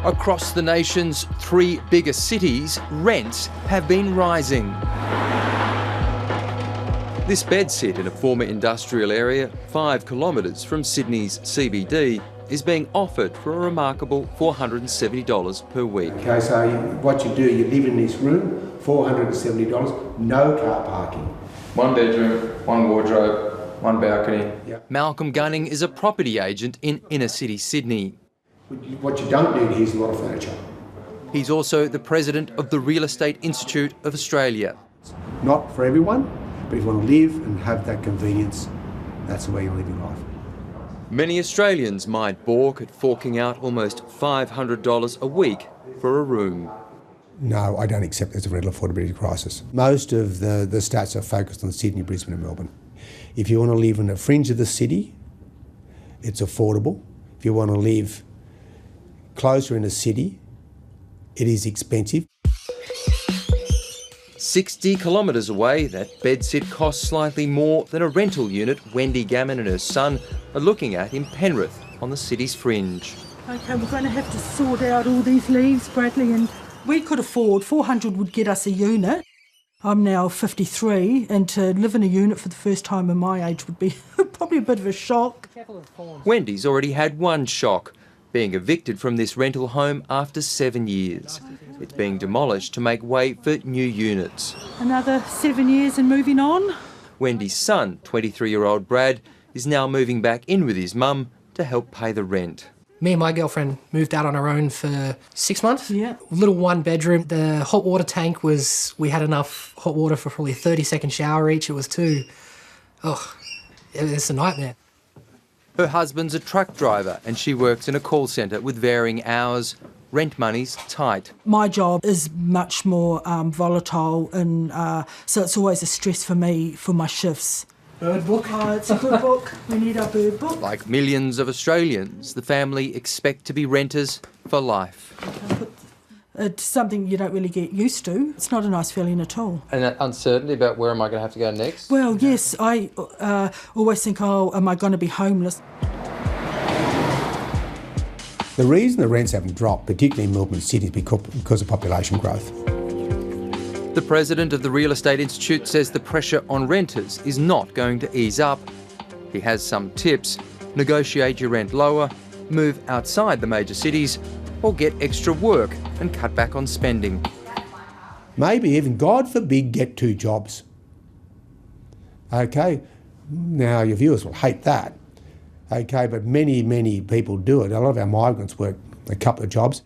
Across the nation's 3 biggest cities, rents have been rising. This bedsit in a former industrial area, 5 kilometres from Sydney's CBD, is being offered for a remarkable $470 per week. Okay, so what you do, you live in this room, $470, no car parking. 1 bedroom, 1 wardrobe, 1 balcony. Yep. Malcolm Gunning is a property agent in inner city Sydney. What you don't need here is a lot of furniture. He's also the president of the Real Estate Institute of Australia. Not for everyone, but if you want to live and have that convenience, that's the way you live your life. Many Australians might balk at forking out almost $500 a week for a room. No, I don't accept there's a rental affordability crisis. Most of the stats are focused on Sydney, Brisbane and Melbourne. If you want to live in the fringe of the city, it's affordable. If you want to live closer in the city, it is expensive. 60 kilometres away, that bedsit costs slightly more than a rental unit Wendy Gammon and her son are looking at in Penrith on the city's fringe. OK, we're going to have to sort out all these leaves, Bradley, and we could afford 400 would get us a unit. I'm now 53, and to live in a unit for the first time in my age would be probably a bit of a shock. Wendy's already had one shock, being evicted from this rental home after 7 years. It's being demolished to make way for new units. Another 7 years and moving on. Wendy's son, 23-year-old Brad, is now moving back in with his mum to help pay the rent. Me and my girlfriend moved out on our own for 6 months. Yeah. Little 1 bedroom. The hot water tank we had enough hot water for probably a 30-second shower each. It was it's a nightmare. Her husband's a truck driver and she works in a call centre with varying hours. Rent money's tight. My job is much more volatile, and so it's always a stress for me for my shifts. Bird book. Oh, it's a good book. We need our bird book. Like millions of Australians, the family expect to be renters for life. It's something you don't really get used to. It's not a nice feeling at all. And that uncertainty about where am I going to have to go next? Well, yes, I always think, am I going to be homeless? The reason the rents haven't dropped, particularly in Melbourne City, is because of population growth. The president of the Real Estate Institute says the pressure on renters is not going to ease up. He has some tips: negotiate your rent lower, move outside the major cities, or get extra work and cut back on spending. Maybe even, God forbid, get 2 jobs. Okay, now your viewers will hate that. Okay, but many, many people do it. A lot of our migrants work a couple of jobs.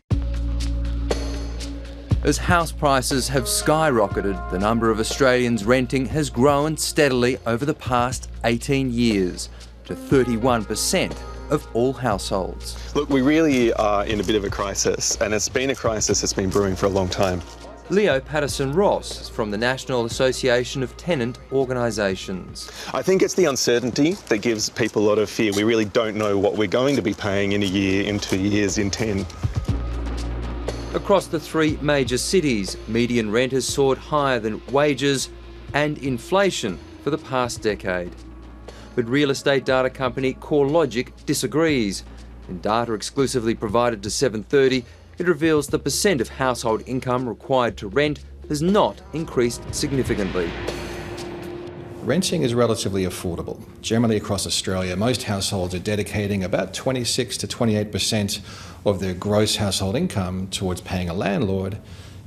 As house prices have skyrocketed, the number of Australians renting has grown steadily over the past 18 years to 31% of all households. Look, we really are in a bit of a crisis, and it's been a crisis that's been brewing for a long time. Leo Patterson-Ross is from the National Association of Tenant Organisations. I think it's the uncertainty that gives people a lot of fear. We really don't know what we're going to be paying in a year, in 2 years, in 10. Across the 3 major cities, median rent has soared higher than wages and inflation for the past decade. But real estate data company CoreLogic disagrees. In data exclusively provided to 730, it reveals the percent of household income required to rent has not increased significantly. Renting is relatively affordable. Generally across Australia, most households are dedicating about 26 to 28% of their gross household income towards paying a landlord.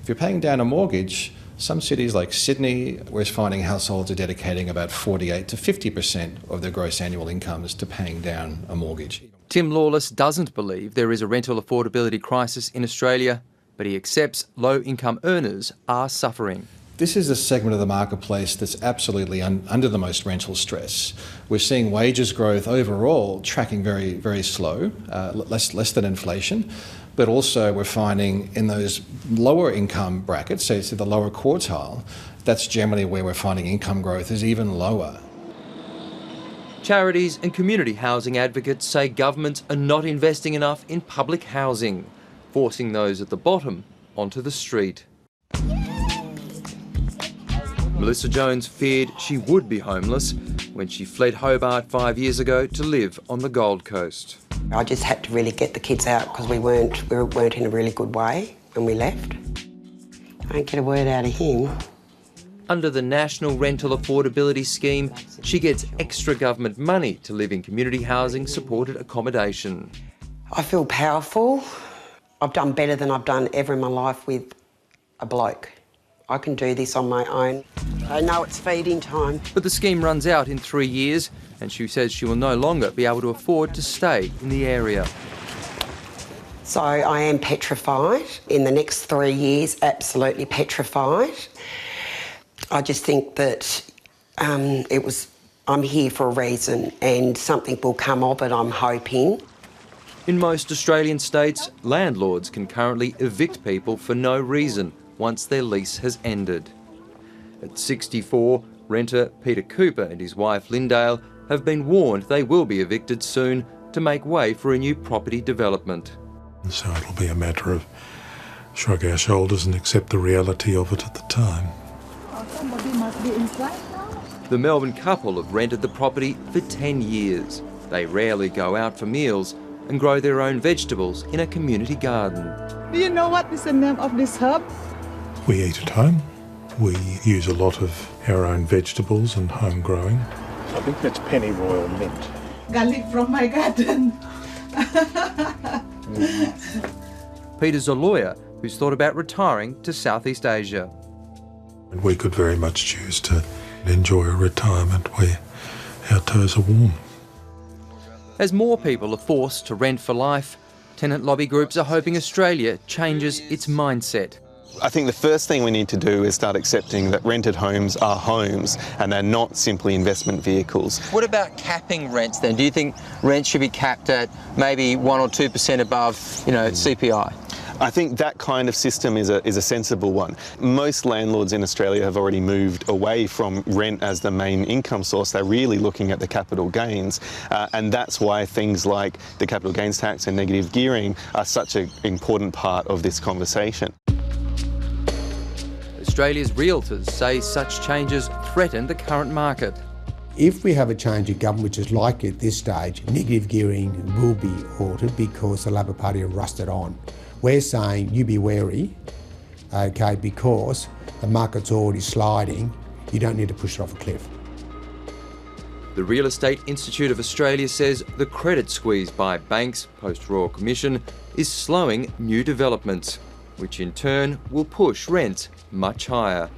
If you're paying down a mortgage, some cities like Sydney, we're finding households are dedicating about 48 to 50% of their gross annual incomes to paying down a mortgage. Tim Lawless doesn't believe there is a rental affordability crisis in Australia, but he accepts low-income earners are suffering. This is a segment of the marketplace that's absolutely under the most rental stress. We're seeing wages growth overall tracking very, very slow, less than inflation, but also we're finding in those lower income brackets, so it's the lower quartile, that's generally where we're finding income growth is even lower. Charities and community housing advocates say governments are not investing enough in public housing, forcing those at the bottom onto the street. Melissa Jones feared she would be homeless. when she fled Hobart 5 years ago to live on the Gold Coast. I just had to really get the kids out because we weren't in a really good way when we left. I don't get a word out of him. Under the National Rental Affordability Scheme, she gets extra government money to live in community housing supported accommodation. I feel powerful. I've done better than I've done ever in my life with a bloke. I can do this on my own. I know it's feeding time. But the scheme runs out in 3 years, and she says she will no longer be able to afford to stay in the area. So I am petrified. In the next 3 years, absolutely petrified. I just think that I'm here for a reason and something will come of it, I'm hoping. In most Australian states, landlords can currently evict people for no reason once their lease has ended. At 64, renter Peter Cooper and his wife Lindale have been warned they will be evicted soon to make way for a new property development. So it'll be a matter of shrug our shoulders and accept the reality of it at the time. Somebody must be inside now. The Melbourne couple have rented the property for 10 years. They rarely go out for meals and grow their own vegetables in a community garden. Do you know what is the name of this herb? We eat at home. We use a lot of our own vegetables and home growing. I think that's pennyroyal mint. Garlic from my garden. Peter's a lawyer who's thought about retiring to Southeast Asia. And we could very much choose to enjoy a retirement where our toes are warm. As more people are forced to rent for life, tenant lobby groups are hoping Australia changes its mindset. I think the first thing we need to do is start accepting that rented homes are homes and they're not simply investment vehicles. What about capping rents then? Do you think rents should be capped at maybe 1 or 2% above, CPI? I think that kind of system is a sensible one. Most landlords in Australia have already moved away from rent as the main income source. They're really looking at the capital gains, and that's why things like the capital gains tax and negative gearing are such an important part of this conversation. Australia's realtors say such changes threaten the current market. If we have a change in government, which is likely at this stage, negative gearing will be altered because the Labor Party have rusted on. We're saying you be wary, okay, because the market's already sliding. You don't need to push it off a cliff. The Real Estate Institute of Australia says the credit squeeze by banks post-Royal Commission is slowing new developments, which in turn will push rents much higher.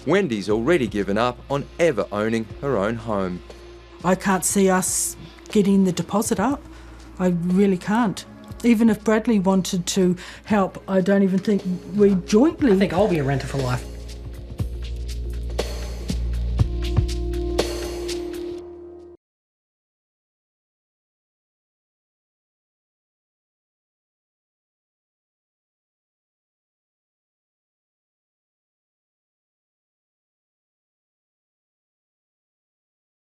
Wendy's already given up on ever owning her own home. I can't see us getting the deposit up. I really can't. Even if Bradley wanted to help, I don't even think we jointly... I think I'll be a renter for life.